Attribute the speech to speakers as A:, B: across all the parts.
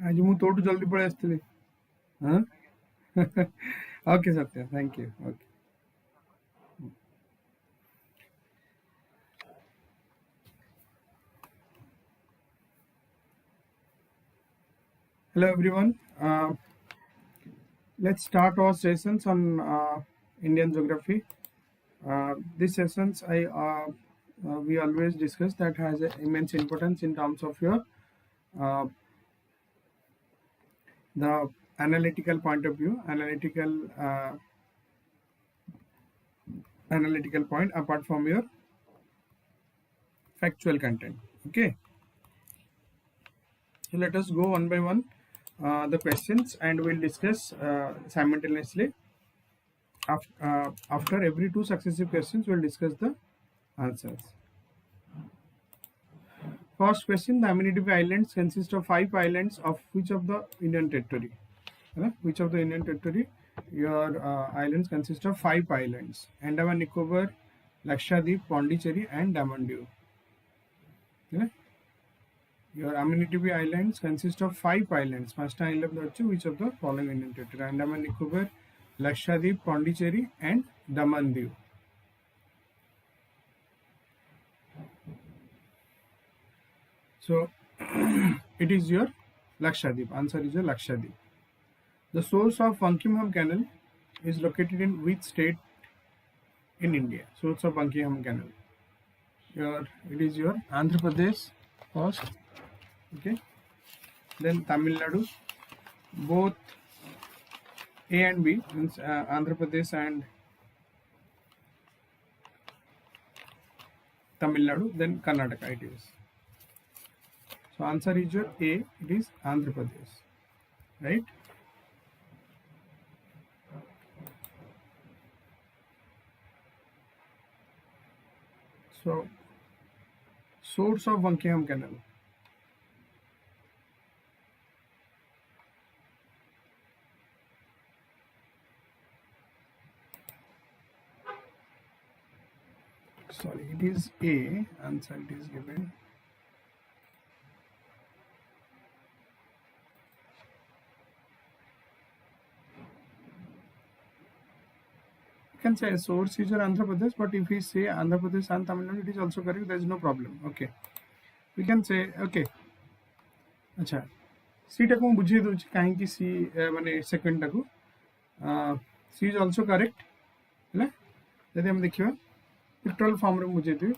A: आज मु तोटू जल्दी पळे आसतली हाँ ओके सत्य thank you okay hello everyone let's start our sessions on Indian geography. These sessions we always discuss that has immense importance in terms of your uh, the analytical point of view, analytical point apart from your factual content. Okay, so let us go one by one the questions and we'll discuss simultaneously. After every two successive questions we'll discuss the answers. First question: the Amity Islands consist of 5 islands of which of the Indian territory? Which of the Indian territory? Your islands consist of 5 islands: Andaman Nicobar, Lakshadweep, Pondicherry, and Damandiu. Your Amity Islands consist of 5 islands. First island which of the following Indian territory? Andaman Nicobar, Lakshadweep, Pondicherry, and Damandiu. So it is your Lakshadweep. Answer is your Lakshadweep. The source of Buckingham Canal is located in which state in India? Source of Buckingham Canal. It is your Andhra Pradesh first. Okay. Then Tamil Nadu. Both A and B means Andhra Pradesh and Tamil Nadu. Then Karnataka it is. So answer is your A. It is Andhra Pradesh. Right. So source of Buckingham Canal. Sorry, it is A. Answer it is given. Can say source is your Andhra Pradesh, but if we say Andhra Pradesh and Tamil Nadu, it is also correct. There is no problem. Okay, we can say okay. अच्छा सीटा को बुझे दूची कहीं की सी माने second टाको सी is also correct है यदि हम देखिबा पिक्टोरल फॉर्म रे बुझे दु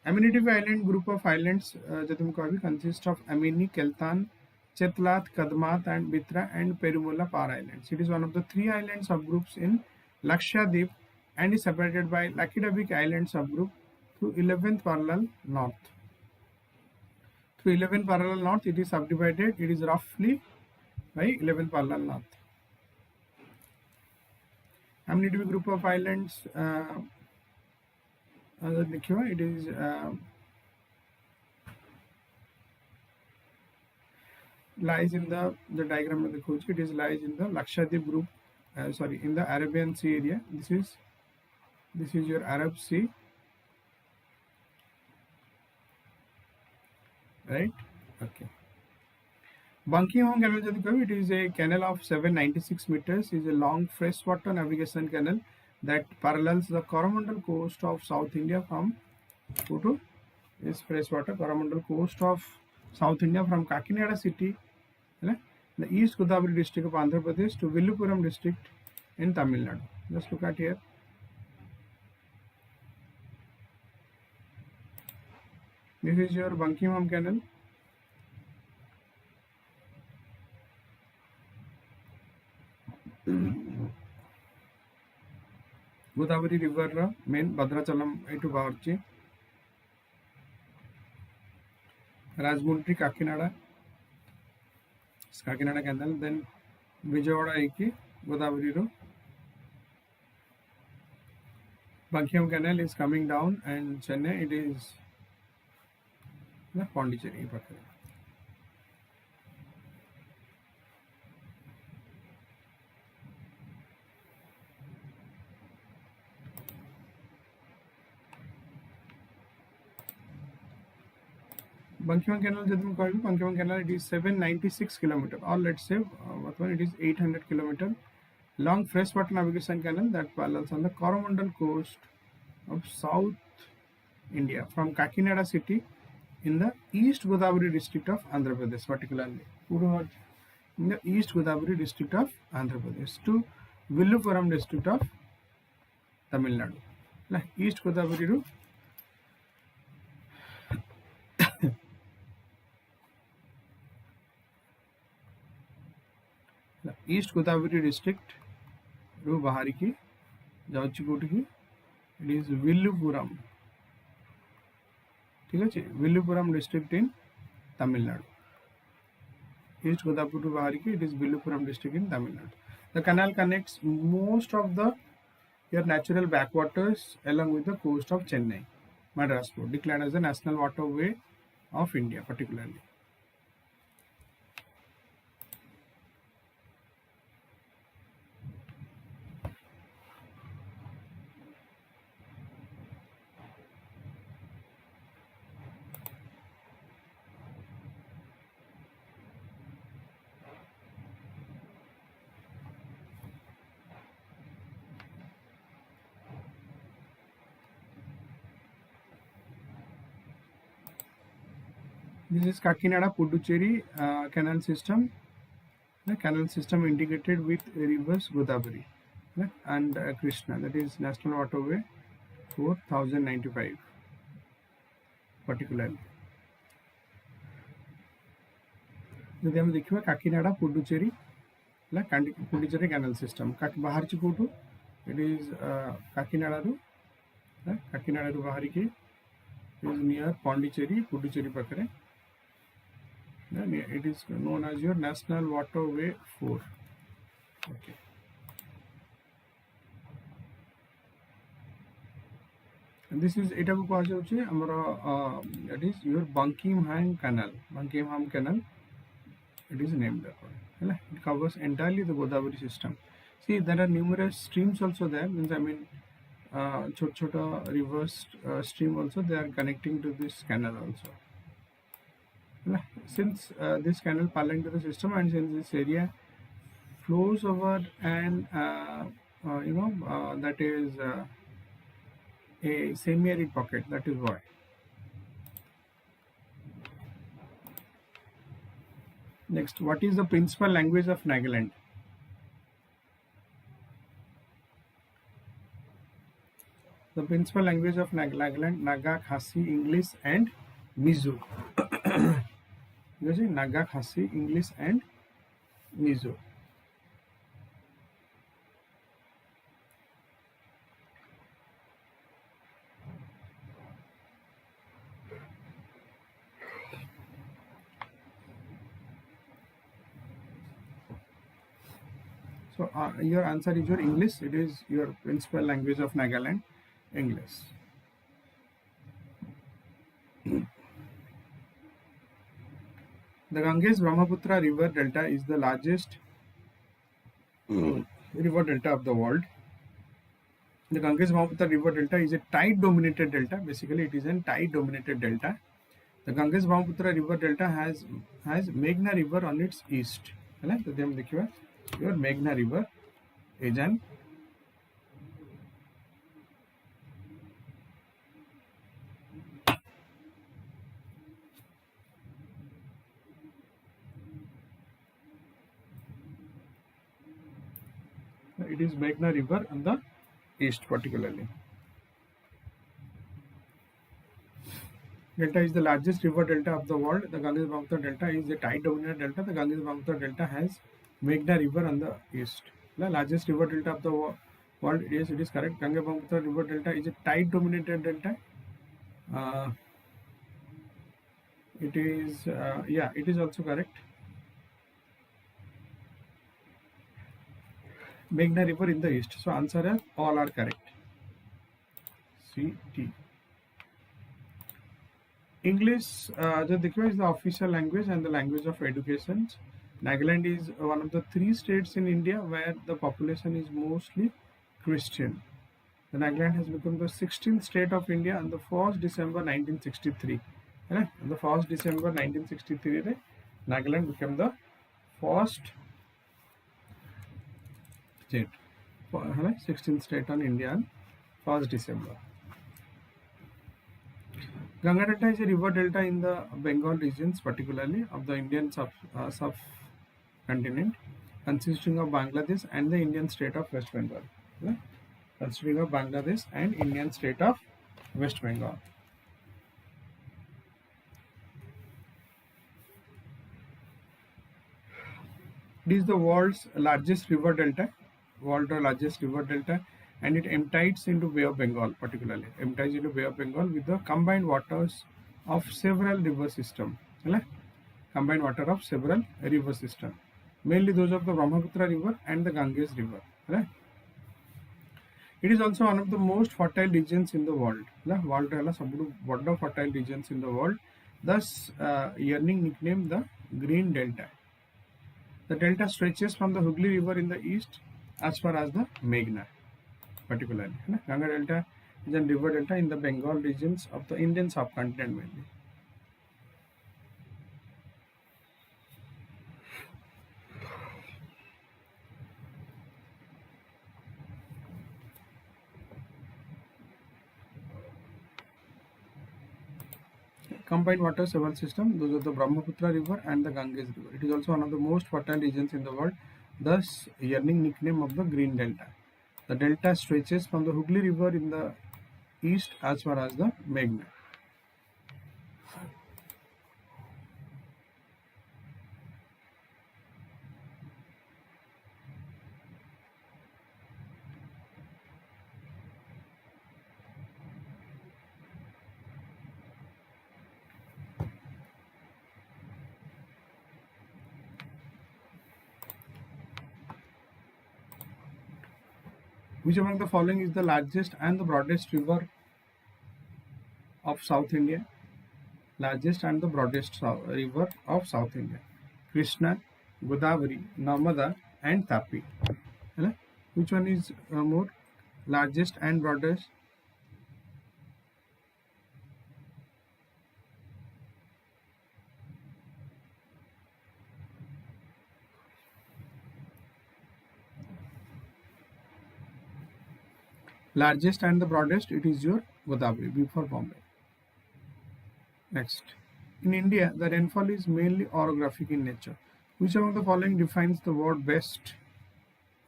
A: एमिनिटी आइलैंड ग्रुप ऑफ आइलैंड्स जदि हम कहबी consist of Amini Kiltan Chetlat Kadmat and Bitra and Perumal Par islands it is one of the 3 islands of groups in Lakshadweep and is separated by Lakshadweep Island subgroup through 11th parallel north. Through 11th parallel north, it is subdivided. It is roughly by 11th parallel north. Amity group of islands. It is lies in the diagram of the coach. It is lies in the Lakshadweep group. Sorry, in the Arabian Sea area. This is your Arab Sea, right? Okay. Buckingham Canal, it is a canal of 796 meters. Is a long freshwater navigation canal that parallels the Coromandel coast of South India from Kutu. Is freshwater Coromandel coast of South India from Kakinada city, the East Godavari district of Andhra Pradesh to Villupuram district in Tamil Nadu. Just look at here. This is your Buckingham Canal. Godavari river main Bhadrachalam etu baharchi. Rajmundry Kakinada. Kakinada Canal, then Vijayawada Eki, Godavari Ro. Buckingham Canal is coming down and Chennai it is the Pondicherry. Bankiwang Canal जब मैं कहूँ Bankiwang Canal, it is 796 kilometer, or let's say it is 800 kilometer long freshwater navigation canal that parallels on the Coromandel coast of South India from Kakinada city in the East Godavari district of Andhra Pradesh, particularly in the East Godavari district of Andhra Pradesh to Villupuram district of Tamil Nadu. Like East Godavari ru East Godavari district ru bahari ki जाउची कोठी की it is Villupuram. ठीक है, Villupuram district in Tamil Nadu. East Godavari bahari ki it is Villupuram district in Tamil Nadu. The canal connects most of the your natural backwaters along with the coast of Chennai, Madras Port, declared as the national waterway of India, particularly. This is Kakinada Puducherry canal system. The canal system integrated with rivers Godavari and Krishna, that is National Waterway 4095 particularly. जब हम देखिए Kakinada Puducherry Puducherry canal system बाहर ची कोठू it is Kakinada बाहर की is near Pondicherry Puducherry पाखरे. It is known as your National Waterway 4. Okay. And this is eta ko kaha jauche amara that is your Buckingham Canal. Buckingham Canal. It is named that one. It covers entirely the Godavari system. See, there are numerous streams also there. Means I mean, chota rivers stream also they are connecting to this canal also. Since this canal parallel to the system and since this area flows over and that is a semi-arid pocket, that is why. Next, what is the principal language of Nagaland? The principal language of Nagaland, Naga, Khasi, English and Mizo. Naga, Khasi, English and Mizo. So your answer is your English. It is your principal language of Nagaland, English. The Ganges Brahmaputra river delta is the largest river delta of the world. The Ganges Brahmaputra river delta is a tide dominated delta. Basically, it is a tide dominated delta. The Ganges Brahmaputra river delta has Meghna river on its east. Your Meghna river is an it is Meghna river on the east particularly. Delta is the largest river delta of the world. The Ganges Brahmaputra delta is a tide dominated delta. The Ganges Brahmaputra delta has Meghna river on the east. The largest river delta of the world. Yes, it is correct. Ganges Brahmaputra river delta is a tide dominated delta. It is it is also correct. Meghna river in the east. So answer is all are correct. C, T. English is the official language and the language of education. Nagaland is one of the 3 states in India where the population is mostly Christian. The Nagaland has become the 16th state of India on the 1st December 1963. On the 1st December 1963 Nagaland became the first state, 16th state on India on 1st December. Ganga Delta is a river delta in the Bengal regions, particularly of the Indian subcontinent, consisting of Bangladesh and the Indian state of West Bengal. Consisting of Bangladesh and Indian state of West Bengal. It is the world's largest river delta, and it empties into Bay of Bengal, particularly empties into Bay of Bengal with the combined waters of several river systems. Combined water of several river systems, mainly those of the Brahmaputra river and the Ganges river. It is also one of the most fertile regions in the world. World सबुठु fertile regions in the world. Thus, earning nickname the Green Delta. The delta stretches from the Hooghly river in the east as far as the Meghna, particularly. Ganga Delta is a river delta in the Bengal regions of the Indian subcontinent mainly. Combined water several system, those are the Brahmaputra river and the Ganges river. It is also one of the most fertile regions in the world, thus earning nickname of the Green Delta. The delta stretches from the Hooghly river in the east as far as the Meghna. Which among the following is the largest and the broadest river of South India? Largest and the broadest river of South India. Krishna, Godavari, Narmada and Tapi. Which one is more largest and broadest? Largest and the broadest, it is your Godavari, before Bombay. Next, in India, the rainfall is mainly orographic in nature. Which among the following defines the word best?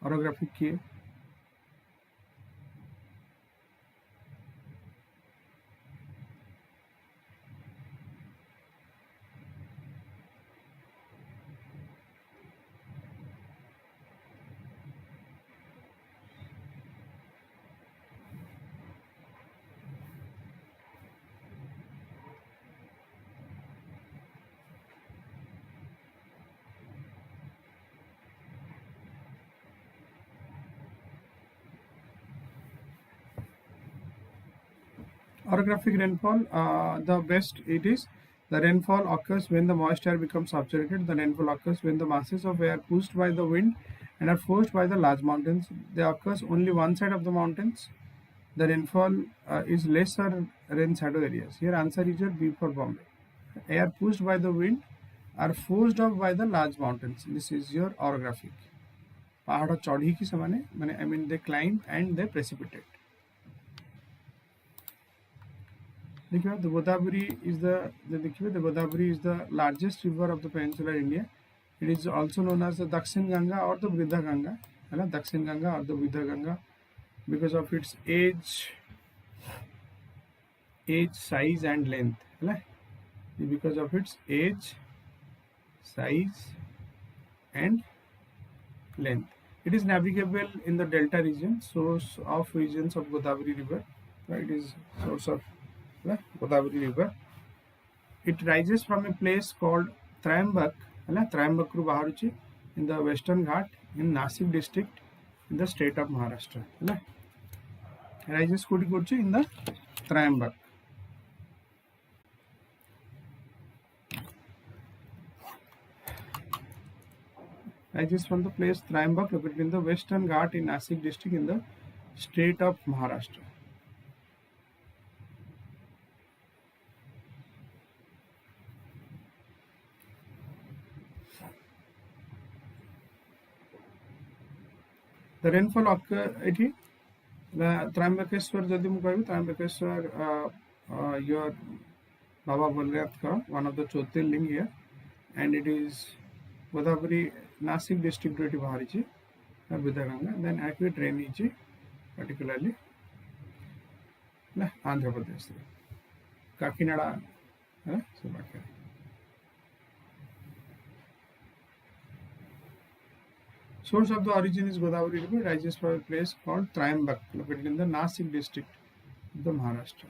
A: Orographic key. Orographic rainfall, the best it is. The rainfall occurs when the moist air becomes saturated. The rainfall occurs when the masses of air pushed by the wind and are forced by the large mountains. They occurs only one side of the mountains. The rainfall is lesser rain shadow areas. Here answer is your B for Bombay. Air pushed by the wind are forced up by the large mountains. This is your orographic. Pahada chadhi ki samane, I mean they climb and they precipitate. The Godavari is the Godavari is the largest river of the peninsular India. It is also known as the Dakshin Ganga or the Vridha Ganga. Dakshin Ganga or the Vridha Ganga because of its age, size and length. Because of its age, size and length. It is navigable in the delta region, source of regions of Godavari river. It is source of Godavari river. It rises from a place called Trayambak, Trayambakru Baharuchi in the Western Ghat in Nasik district in the state of Maharashtra. Rises in the Trayambak. Rises from the place Trayambak located in the Western Ghat in Nasik district in the state of Maharashtra. The rainfall occur एठी त्रयंबकेश्वर जदि मु कहबी Trimbakeshwar your Baba Bholnath ka one of the Jyotirling here, and it is Godavari Nasik district ro bahari chi Vidaganga. Then accurate rain is particularly Andhra Pradesh Kakinada so source of the origin is Godavari river, rises from a place called Trayambak, located in the Nasik district of the Maharashtra.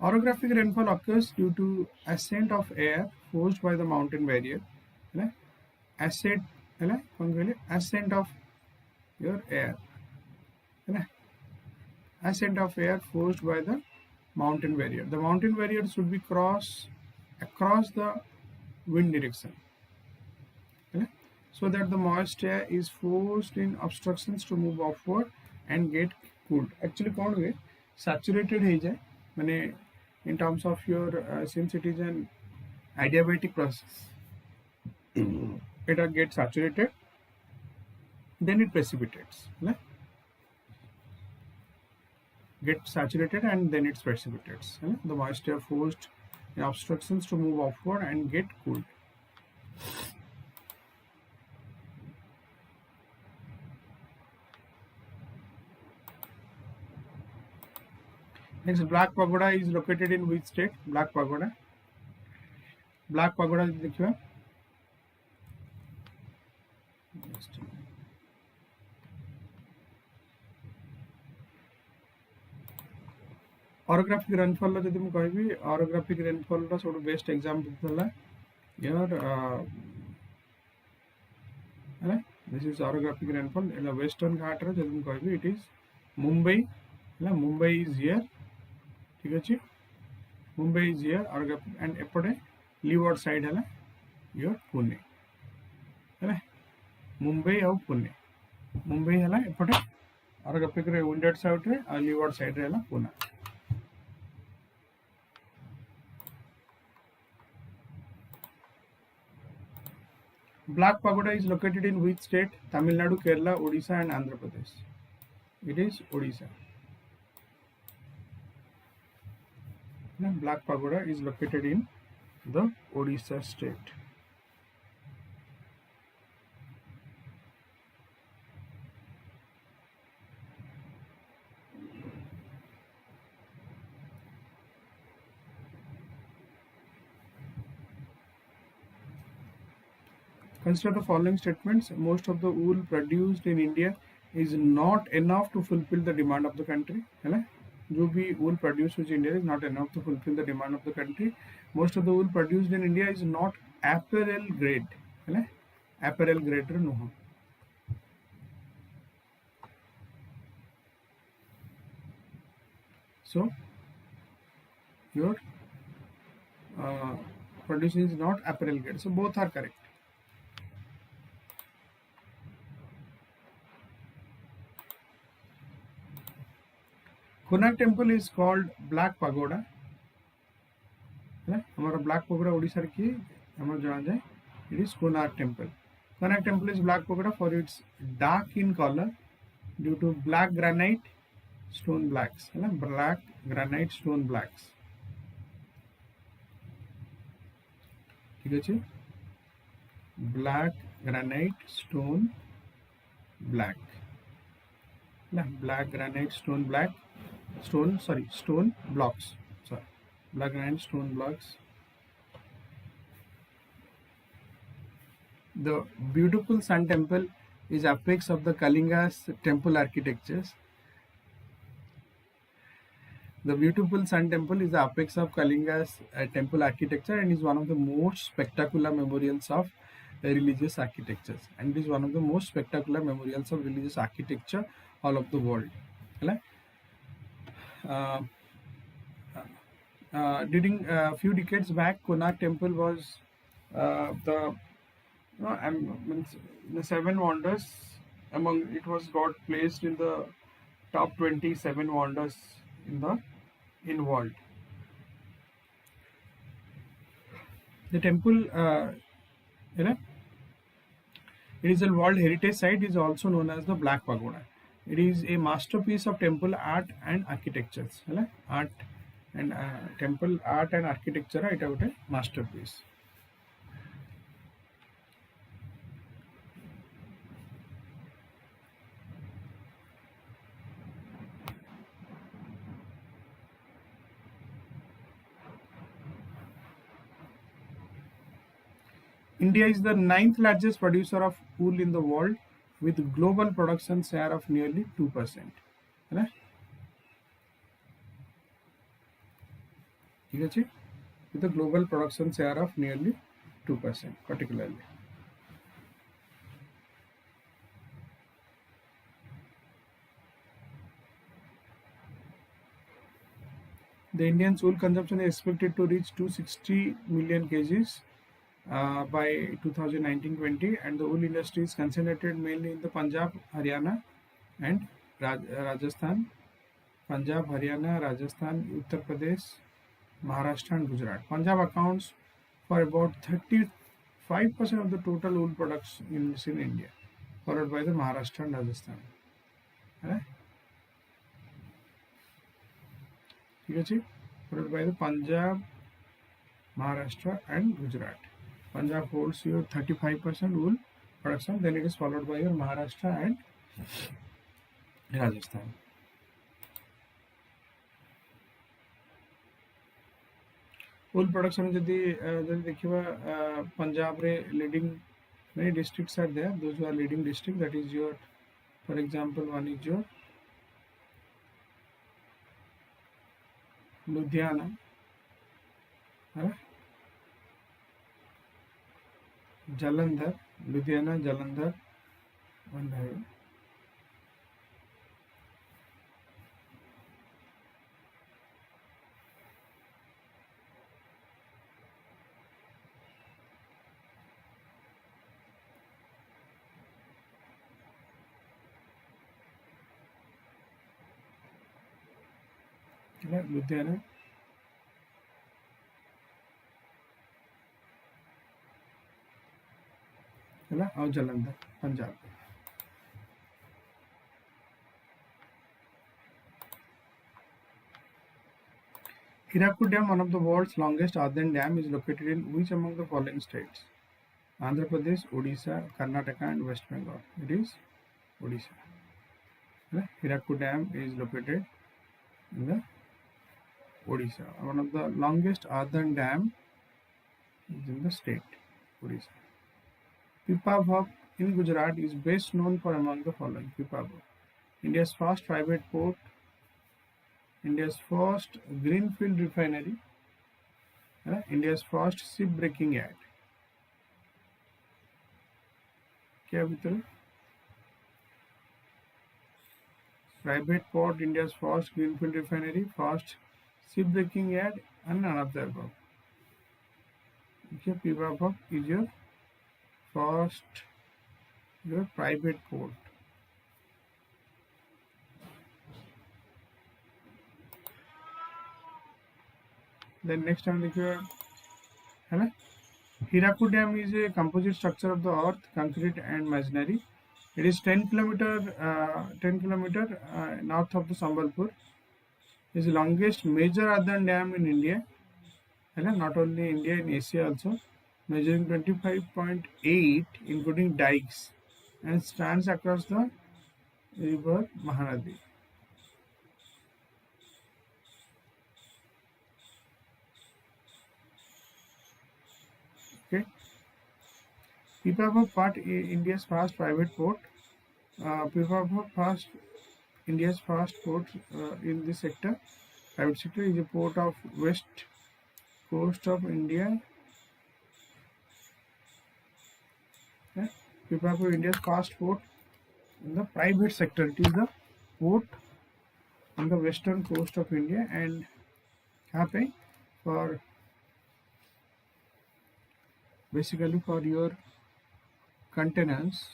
A: Orographic rainfall occurs due to ascent of air forced by the mountain barrier. Ascent of your air. Ascent of air forced by the mountain barrier. The mountain barrier should be crossed across the wind direction, so that the moist air is forced in obstructions to move upward and get cooled. Actually, कौन हुए saturated है जाए, माने in terms of your since it is an adiabatic process, it gets saturated, then it precipitates. Get saturated and then it precipitates. The moist air forced in obstructions to move upward and get cooled. Next, Black Pagoda is located in which state? Black Pagoda. Black Pagoda देखिए. Orographic rainfall ला जब मैं कहबी orographic rainfall ला सब best example थला your this is orographic rainfall in the western घाट रा जब मैं कहबी it is Mumbai. Mumbai is here. ठीक अछि. Mumbai is here orographic, and एपटे leeward side है your Pune. है Mumbai और Pune. Mumbai है एपटे orographic रे windward side रे और leeward side रे Pune. Black Pagoda is located in which state? Tamil Nadu, Kerala, Odisha, and Andhra Pradesh. It is Odisha. Black Pagoda is located in the Odisha state. Consider the following statements. Most of the wool produced in India is not enough to fulfill the demand of the country. जो भी wool produced in India is not enough to fulfill the demand of the country. Most of the wool produced in India is not apparel grade. Apparel grade रे नुह. So your production is not apparel grade. So both are correct. Konark temple is called Black Pagoda. हमारा Black Pagoda Odisha की हमारा जाना जाए. It is Konark temple. Konark temple is Black Pagoda for its dark in color due to black granite stone blacks. Black granite stone blacks. ठीक है जी. Black granite stone black. Black granite stone black. Stone blocks. Black granite stone blocks. The beautiful Sun Temple is apex of the Kalinga's temple architectures. The beautiful Sun Temple is the apex of Kalinga's temple architecture and is one of the most spectacular memorials of religious architectures. And it is one of the most spectacular memorials of religious architecture all of the world. During a few decades back, Konark Temple was the seven wonders among. It was got placed in the top 27 wonders in world. The temple It is a World Heritage Site, is also known as the Black Pagoda. It is a masterpiece of temple art and architectures. Art and temple art and architecture এটা ଗୋଟେ masterpiece. India is the 9th largest producer of wool in the world with global production share of nearly 2%. है ना? ठीक है जी? With the global production share of nearly 2% particularly. The Indian wool consumption is expected to reach 260 million kgs by 2019-20, and the wool industry is concentrated mainly in the Punjab, Haryana, and Rajasthan. Punjab, Haryana, Rajasthan, Uttar Pradesh, Maharashtra, and Gujarat. Punjab accounts for about 35% of the total wool products in India, followed by the Maharashtra and Rajasthan. Followed by the Punjab, Maharashtra, and Gujarat. Punjab holds your 35% wool production, then it is followed by your Maharashtra and Rajasthan. Wool production जदि देखिबा Punjab रे leading many districts are there. Those who are leading district, that is your, for example, one is your Ludhiana, Jalandhar, Ludhiana, Jalandhar, one है. Ludhiana, और Jalandhar, Punjab. Hirakud Dam, one of the world's longest earthen dam, is located in which among the following states? Andhra Pradesh, Odisha, Karnataka, and West Bengal. It is Odisha. Hirakud Dam is located in the Odisha. One of the longest earthen dam is in the state Odisha. Pipavav in Gujarat is best known for among the following. Pipavav, India's first private port, India's first greenfield refinery, India's first ship-breaking yard. क्या भीतर? Private port, India's first greenfield refinery, first ship-breaking yard, and none of the above. Okay, Pipavav is your first your private port. Then next time देखिए है ना, Hirakud Dam is a composite structure of the earth, concrete and masonry. It is 10 kilometer north of the Sambalpur. It is the longest major earthen dam in India, not only India, in Asia also, measuring 25.8 including dikes, and stands across the river Mahanadi. Okay. Pipavav Port, India's first private port. Pipavav first, India's first port in this sector, private sector, is a port of west coast of India. Pipavav, India's first port in the private sector. It is the port on the western coast of India, and यहाँ पे for basically for your containers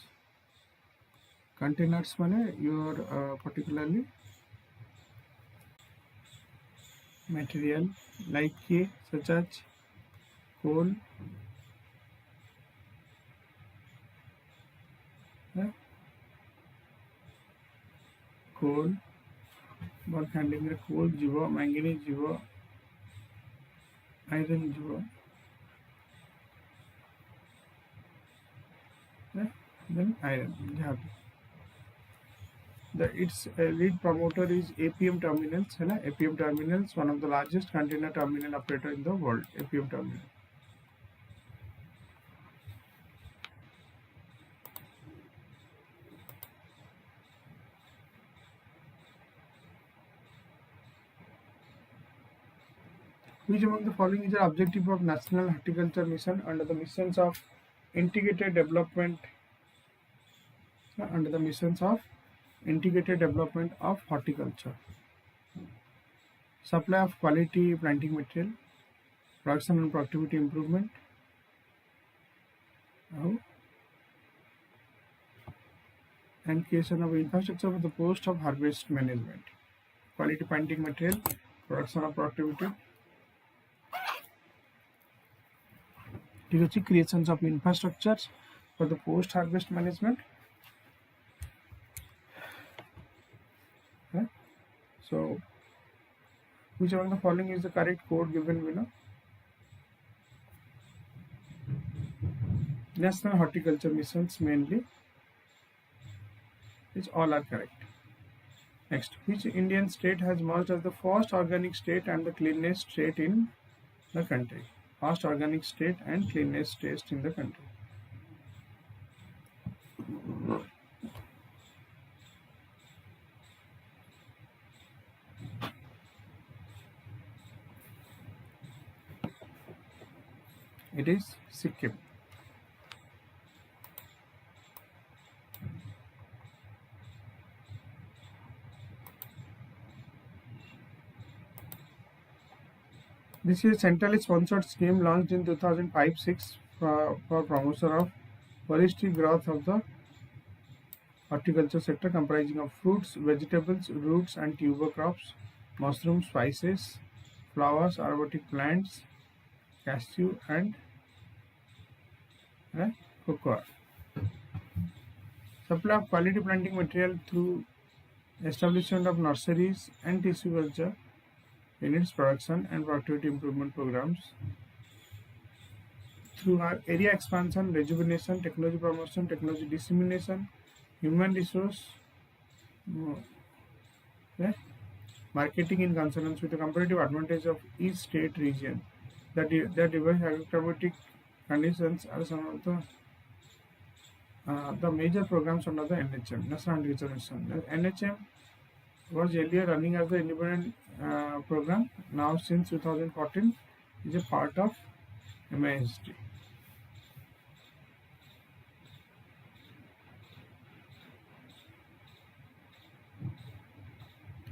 A: माने your particularly material like such as coal, coal work handling रे coal जीवो manganese जीवो iron जीवो then iron जहाँ पे its lead promoter is APM Terminals है ना APM Terminals one of the largest container terminal operator in the world APM Terminal Which among the following is the objective of National Horticulture Mission under the missions of integrated development under the missions of integrated development of horticulture supply of quality planting material production and productivity improvement and creation of infrastructure for the post of harvest management quality planting material production of productivity creations of infrastructures for the post harvest management so which among the following is the correct code given below National Horticulture Missions mainly which all are correct next which Indian state has emerged as the first organic state and the cleanest state in the country first organic state and cleanest state in the country it is Sikkim This is a centrally sponsored scheme launched in 2005-6 for promotion of holistic growth of the horticulture sector comprising of fruits, vegetables, roots and tuber crops, mushrooms, spices, flowers, aromatic plants, cashew and cocoa. Supply of quality planting material through establishment of nurseries and tissue culture in its production and productivity improvement programs through our area expansion, rejuvenation, technology promotion, technology dissemination, human resource, marketing in consonance with the comparative advantage of each state region. The diverse agroclimatic conditions are some of the major programs under the NHM, National Horticulture Mission. The NHM was earlier running as the independent program. Now since 2014 is a part of MISD.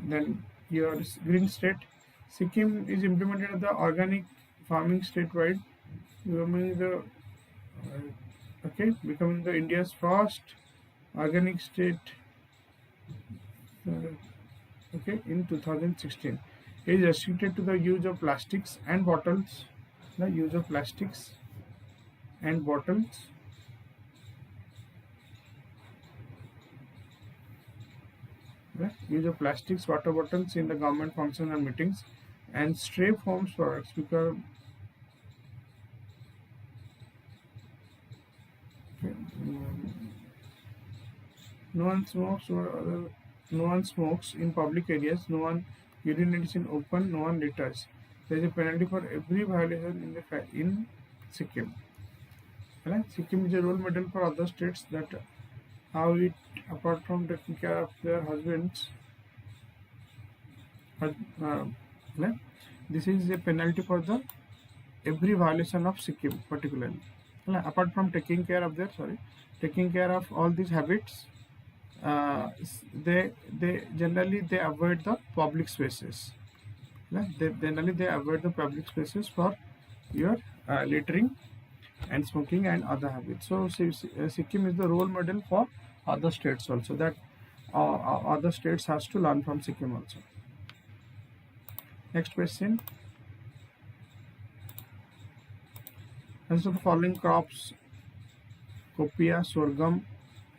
A: Then your green state, Sikkim is implemented as the organic farming statewide, becoming the India's first organic state. In 2016 it is restricted to the use of plastics and bottles use of plastics, water bottles in the government functions and meetings and stray foams products because no one smokes in public areas, no one urinates in open, no one litters. There is a penalty for every violation in Sikkim. Sikkim is a role model for other states that how it, apart from taking care of their husbands, this is a penalty for the every violation of Sikkim particularly. Apart from taking care of all these habits, they generally avoid the public spaces. They avoid the public spaces for your littering and smoking and other habits. So Sikkim is the role model for other states also, that other states has to learn from Sikkim also. Next question. As of the following crops, copia, sorghum,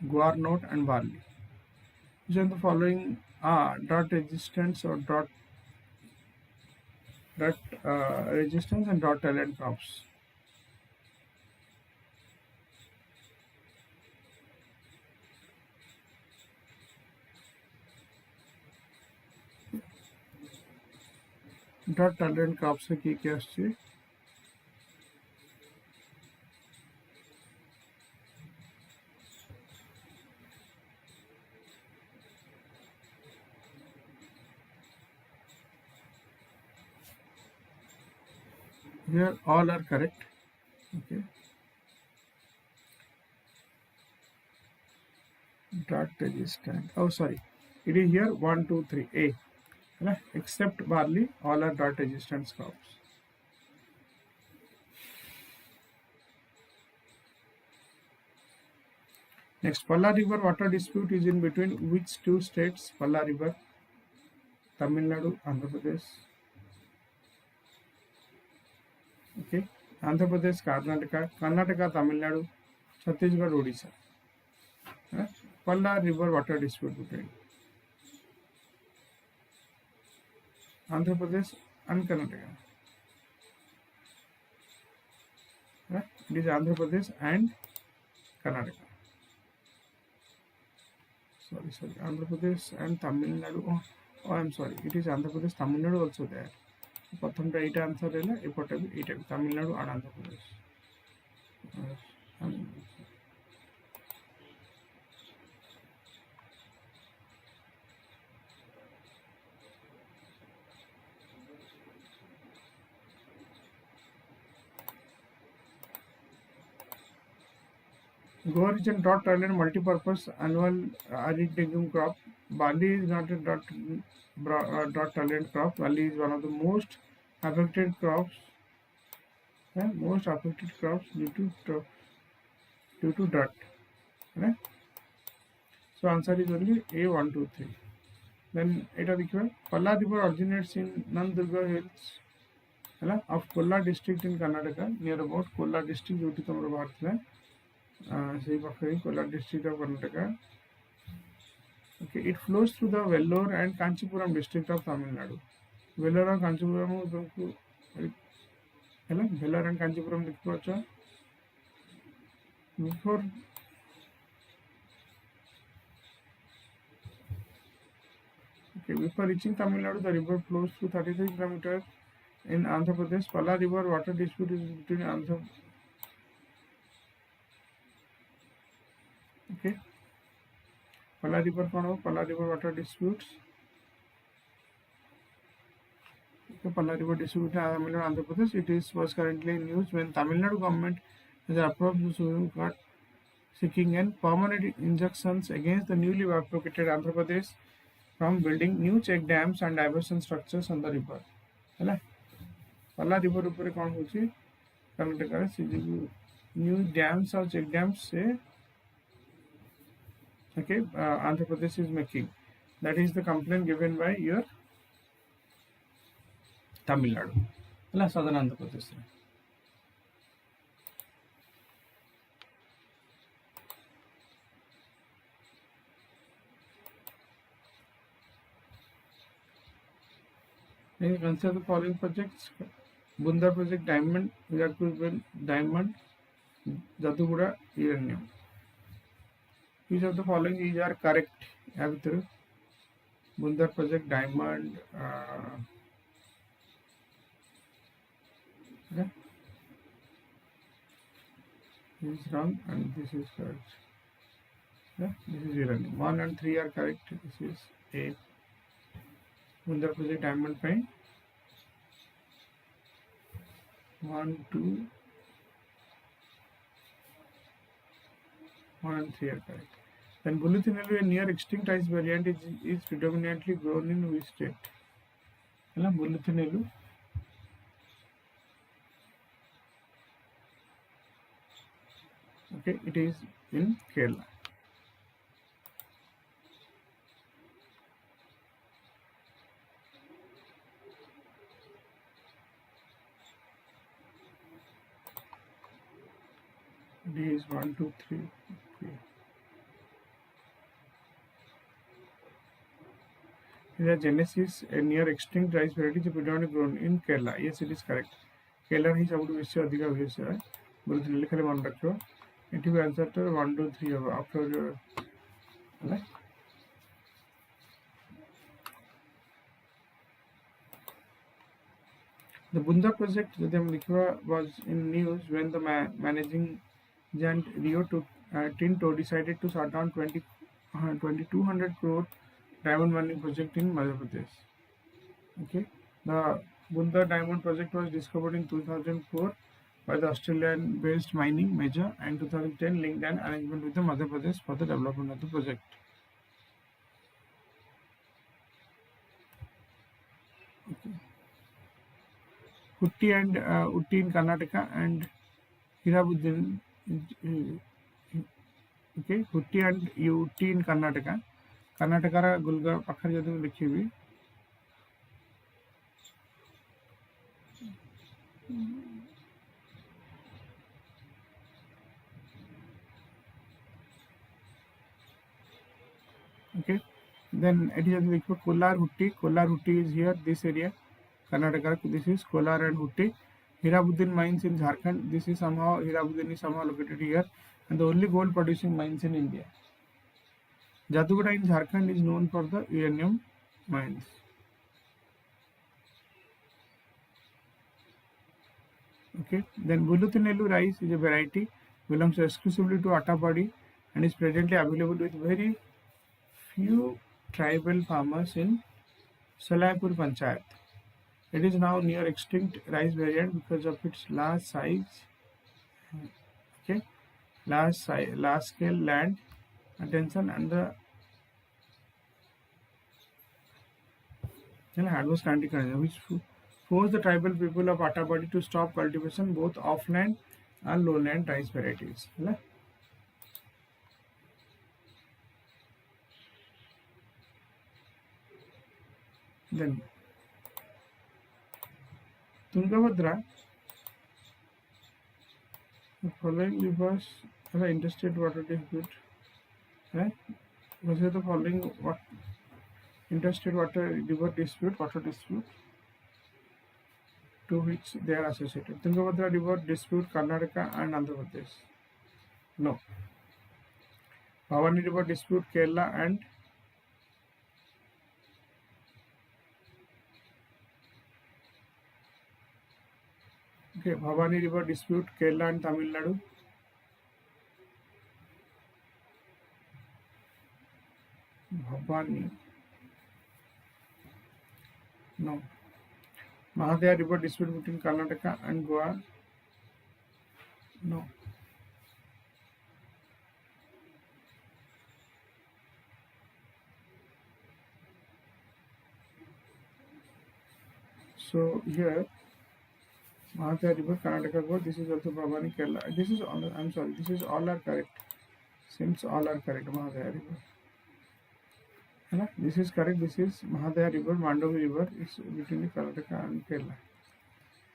A: guar and barley. Which of the following are drought resistance or drought resistance and drought tolerant crops? Drought tolerant crops से की क्या आसছে? Here all are correct. Okay. Drought resistant. Oh, sorry. It is here 1, 2, 3. A. Except barley, all are drought resistant crops. Next, Palla River water dispute is in between which two states? Palla River, Tamil Nadu, Andhra Pradesh. Okay, Andhra Pradesh, Karnataka, Tamil Nadu, Chhattisgarh, Odisha. Palla River water dispute between Andhra Pradesh and Karnataka. It is Andhra Pradesh and Karnataka. Sorry, Andhra Pradesh and Tamil Nadu. Oh, I'm sorry. It is Andhra Pradesh, Tamil Nadu also there. प्रथम एटा answer है एपटे भी एटा तमिलनाडु और Andhra Pradesh. Goa region drought tolerant multi-purpose annual arid legume crop. Barley is not a drought tolerant crop. Barley is one of the most affected crops. Most affected crops due to drought. So answer is only A 1, 2, 3. Then eta देखिए Palla river originates in Nandurga hills of Kolla district in Karnataka, near about Kolla district जोटी तुम बाहर थे सही पाखे Kolla district of Karnataka. Okay, it flows through the Vellore and Kanchipuram district of Tamil Nadu. Vellore और Kanchipuram तुमको Vellore and Kanchipuram लिख पाचा before before reaching Tamil Nadu, the river flows through 33 kilometers in Andhra Pradesh. Palla river water dispute is between Andhra. Okay. Palla river Palla river water disputes. Okay, Palla river dispute in Andhra Pradesh. It was currently in news when Tamil Nadu government has approached the Supreme Court seeking an permanent injunctions against the newly vacated Andhra Pradesh from building new check dams and diversion structures on the river. है Palla river ऊपर कौन होची कर्नाटक से new dams or check dams से okay Andhra Pradesh is making. That is the complaint given by your Tamil Nadu. Southern Andhra Pradesh. Consider the following projects: Bunda project, diamond, diamond, Jatuguda, uranium. Each of the following are correct. Bunda project, diamond, okay. This is wrong and this is correct. Okay. This is uranium. 1 and 3 are correct. This is A. Bunda project, diamond pine. 1, 2, 1 and 3 are correct. Then Buluthinelu, a near extinct ice variant, is predominantly grown in which state? Buluthinelu. Okay, it is in Kerala. D is 1, 2, 3. Okay. The genesis a near extinct rice variety is predominantly grown in Kerala. Yes, it is correct. Kerala ही सबुठ बेसी अधिका हुए से बोलते खाली मन रखियो एठी भी आंसर तो 1 2 3 हो आफ्टर है The Bunda project that was in news when the managing agent Rio Tinto decided to shut down 2,200 crore diamond mining project in Madhya Pradesh. Okay, the Bunda diamond project was discovered in 2004 by the Australian-based mining major, and 2010 linked an arrangement with the Madhya Pradesh for the development of the project. Okay. Hutti and Utti in Karnataka and Hirabuddin. Okay, Hutti and Utti in Karnataka. Karnataka Gulga Pakhar Jadu Likhibi. Okay, then it is Kolar Hutti. Kolar Hutti is here, this area. Karnataka, this is Kolar and Hutti. Hirabuddin mines in Jharkhand. This is somehow Hirabuddin is somehow located here, and the only gold producing mines in India. Jadugada in Jharkhand is known for the uranium mines. Okay, then Bulutinelu rice is a variety, belongs exclusively to Atapadi and is presently available with very few tribal farmers in Salaipur Panchayat. It is now near extinct rice variant because of its large size. Okay, large scale land attention and the adverse climate conditions which forced the tribal people of Atapadi to stop cultivation both offland and lowland rice varieties. Then Tungabhadra, the following rivers have interstate water dispute. Was the following what interstate water dispute to which they are associated? Tungabhadra river dispute Karnataka and Andhra Pradesh. No. Bhavani river dispute Kerala and okay, Bhavani river dispute Kerala and Tamil Nadu. Bhavani. No. Mahadaya river dispute between Karnataka and Goa. No. So here Mahadaya river, Karnataka Goa, this is also Bhavani Kerala. This is all, I'm sorry, this is all are correct. Seems all are correct, Mahadaya river. This is correct, this is Mahadaya river, Mandovi river, is between Karnataka and Kerala.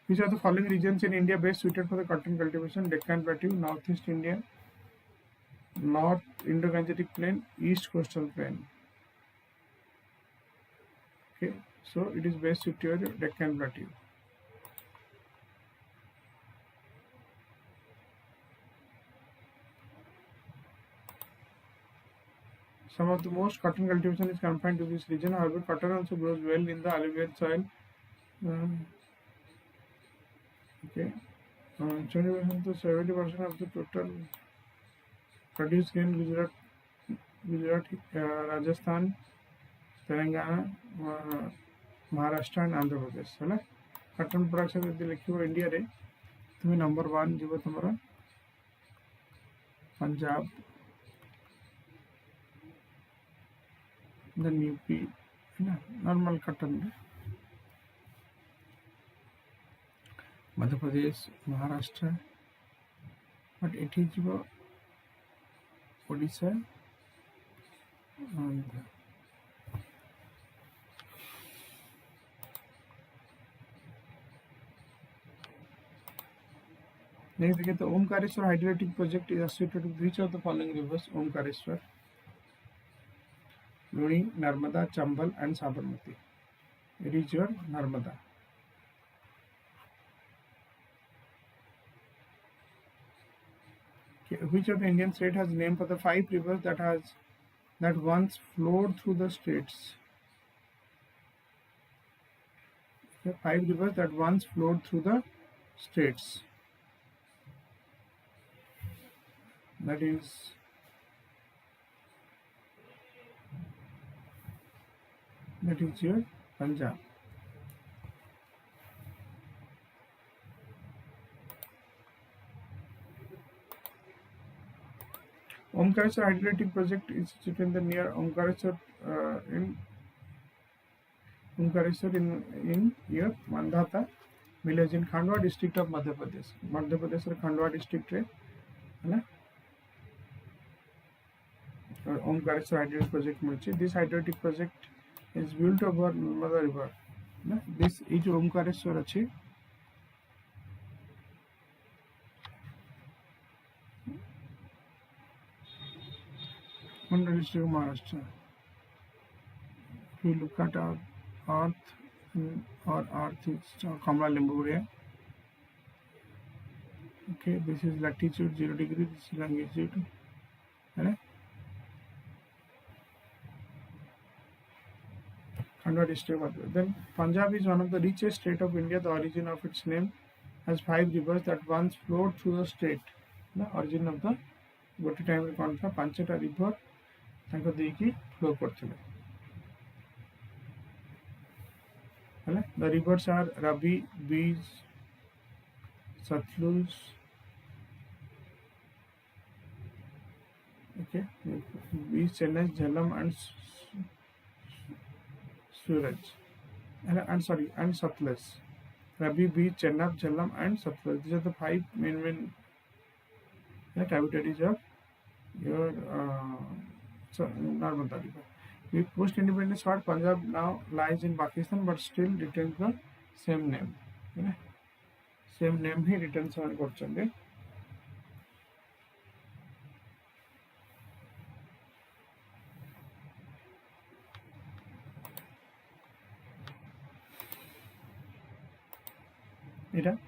A: Which are the following regions in India best suited for the cotton cultivation? Deccan Plateau, Northeast India, North Indo-Gangetic Plain, East Coastal Plain. Okay, so it is best suited to Deccan Plateau. Some of the most cotton cultivation is confined to this region. However, cotton also grows well in the alluvial soil. Okay, 20% to 70% of the total produced in Gujarat, Rajasthan, Telangana, Maharashtra and Andhra Pradesh. Cotton production if you look India re tumi number 1 jibo tomara Punjab, then UP, normal cotton. Madhya Pradesh, Maharashtra, but it is Odisha and next we get the Omkareshwar hydroelectric project is associated with which of the following rivers? Omkareshwar, Luni, Narmada, Chambal and Sabarmati. It is your Narmada. Okay. Which of the Indian state has name for the 5 rivers that once flowed through the states? Okay. 5 rivers that once flowed through the states. That is your Punjab. Omkareshwar hydroelectric project is situated near Omkareshwar in your Mandhata village in Khandwa district of Madhya Pradesh. Madhya Pradesh Khandwa district रे है ना Omkareshwar hydroelectric project मिलची. This hydroelectric project is built over Narmada river. ना this ये जो Omkareshwar अच्छी Mandal district of Maharashtra. If you look at our earth is Kamla Limbu area. Okay, this is latitude 0 degree, this is longitude. Right? Khandwa district. Then Punjab is one of the richest state of India. The origin of its name has 5 rivers that once flowed through the state. The origin of the गोटे time रे कौन था 5टा river तांको देकी flow करथिले हैला. The rivers are Ravi, बीज, Sutlej, okay, बीज, Chennai, Jhelum and Suraj and Satluj. Ravi, Beach, Chenab, Jhelum and Satluj. These are the 5 main tributaries of your Narmada river. With post-independence part, Punjab now lies in Pakistan but still retains the same name. Same name he retains on Korchande.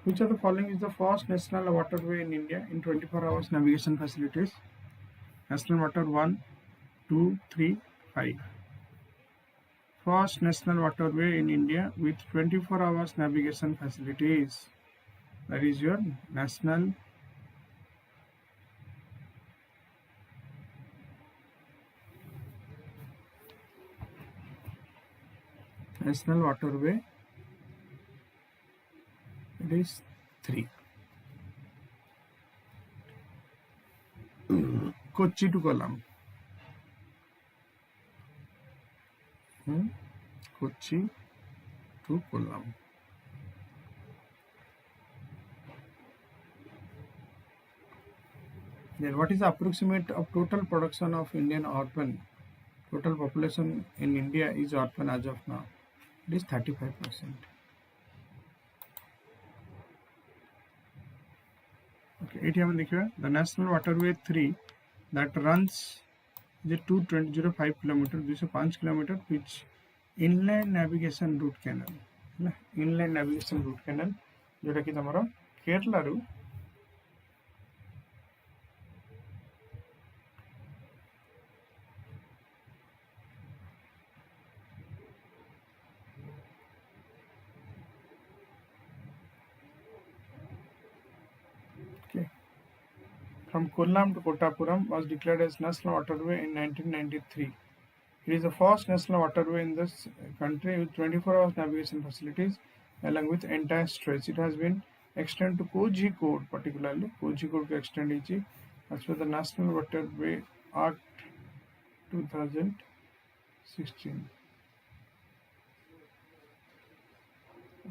A: Which of the following is the first national waterway in India in 24 hours navigation facilities? National Water 1, 2, 3, 5. First national waterway in India with 24 hours navigation facilities. That is your national waterway. It is 3. Kochi to Kollam. Kochi to Kollam. Then what is the approximate of total production of Indian urban? Total population in India is urban as of now. It is 35%. Okay, the National Waterway 3 that runs the 205 km, 205 km, which inland navigation route canal. Inland navigation route canal, जोटा कि तमरो केरला रु from Kollam to Kottapuram was declared as National Waterway in 1993. It is the first national waterway in this country with 24 hours navigation facilities along with entire stretch. It has been extended to Kozhikode, particularly Kozhikode extended as per the National Waterway Act 2016.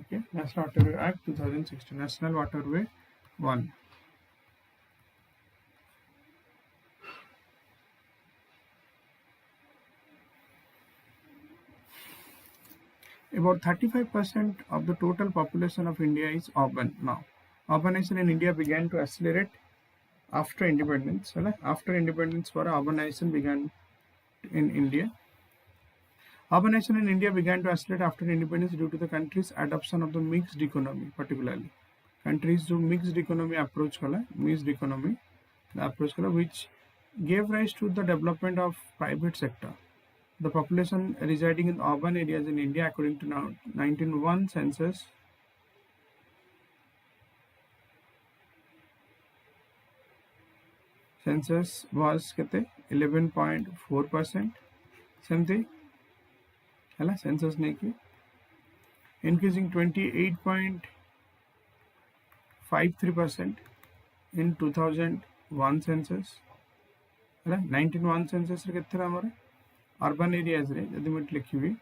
A: Okay, National Waterway Act 2016. National Waterway 1. About 35% of the total population of India is urban now. Urbanization in India began to accelerate after independence. After independence, urbanization began in India. Urbanization in India began to accelerate after independence due to the country's adoption of the mixed economy, particularly. Countries जो mixed economy approach कला, which gave rise to the development of private sector. The population residing in urban areas in India, according to 1901 census was 11.4%. सेमती है census नहीं की increasing 28.53% in 2001 census है 1901 census रे केते हमर अर्बन एरियाज रे जदि मैं लिखिबी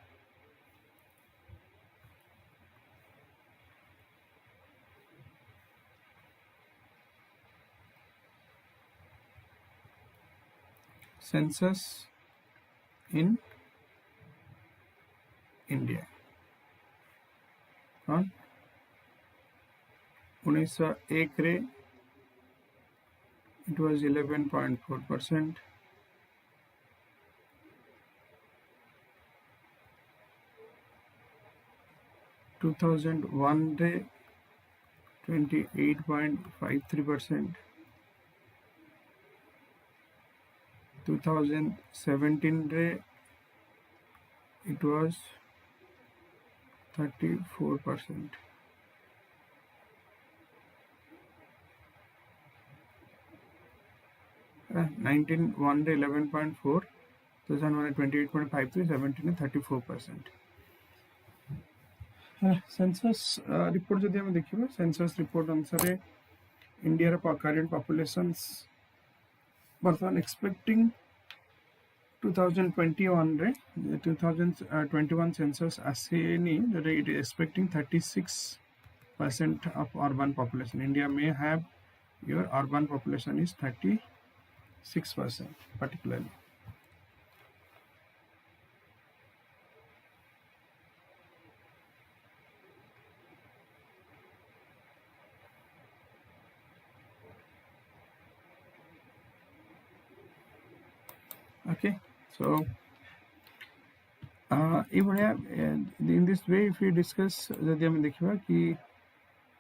A: census in India on 1901 रे it was 11.4%. 2001 रे 28.53%. 2017 रे it was 34%. Uh, 1901 रे 11.4, 2001 28.53, 17 34%. सेंसस रिपोर्ट जदि हम देखिबा सेंसस रिपोर्ट अनुसार इंडिया रे करंट पॉपुलेशंस बर्तमान एक्सपेक्टिंग 2021 रे 2021 census asini that it is expecting 36% of urban population. India may have your urban population is 36% particularly. Okay, so in this way if we discuss जदि हम देखिबा कि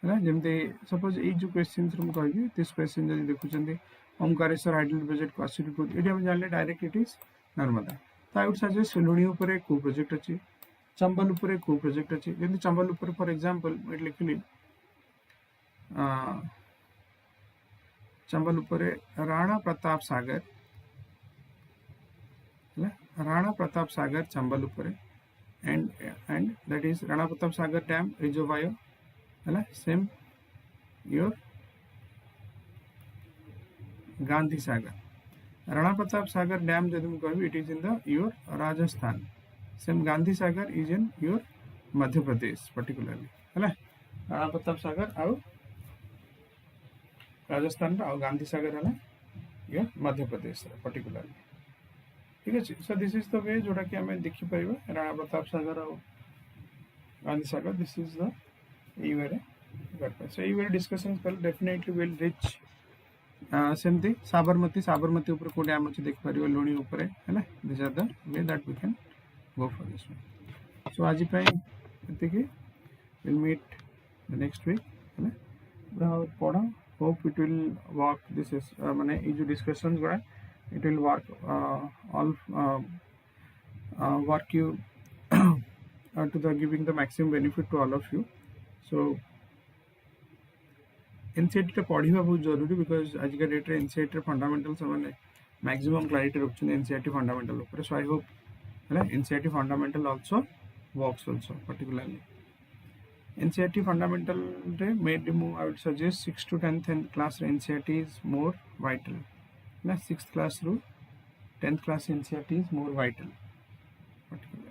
A: है जेमते suppose ए जो क्वेश्चन हम कहबी दिस क्वेश्चन जदि देखुचंदी ओमकारेश्वर हाइड्रो प्रोजेक्ट को आसी को एटी हम जानले डायरेक्ट इट इज नर्मदा तो आई वुड सजेस्ट लुणी ऊपर को प्रोजेक्ट अछि चंबल ऊपर को प्रोजेक्ट अछि जेमते चंबल ऊपर फॉर एग्जांपल मैं लिखली चंबल ऊपर Rana Pratap Sagar Rana Pratap Sagar Chambal upare and that is Rana Pratap Sagar Dam reservoir same your Gandhi Sagar. Rana Pratap Sagar Dam jadum कहबी it is in the your Rajasthan. Same Gandhi Sagar is in your Madhya Pradesh particularly. Rana Pratap Sagar आउ Rajasthan आउ Gandhi Sagar है your Madhya Pradesh particularly. ठीक है so this is the way जोटा कि हमें देखि परिबा राणा प्रताप सागर और Gandhi Sagar this is the ए वे रे करपा सो ए वे डिस्कशन कर डेफिनेटली विल रिच सेमती साबरमती ऊपर को डैम अछि देख परिबा लोणी ऊपर है ना this are the way that we can go for this one so आज पे एते कि will meet the next week है ना पढा hope it will work this is माने ए जो डिस्कशंस गडा it will work work you to the giving the maximum benefit to all of you. So NCERT टा पढ़िबा बहुत जरूरी because आज का डेट रे NCERT रे फंडामेंटल्स माने मैक्सिमम क्लैरिटी रखछन NCERT फंडामेंटल ऊपर सो आई होप है NCERT fundamental also works also particularly NCERT fundamental रे maybe I would suggest 6 to 10th class NCERT is more vital. 6th class through 10th class NCERT is more vital particularly.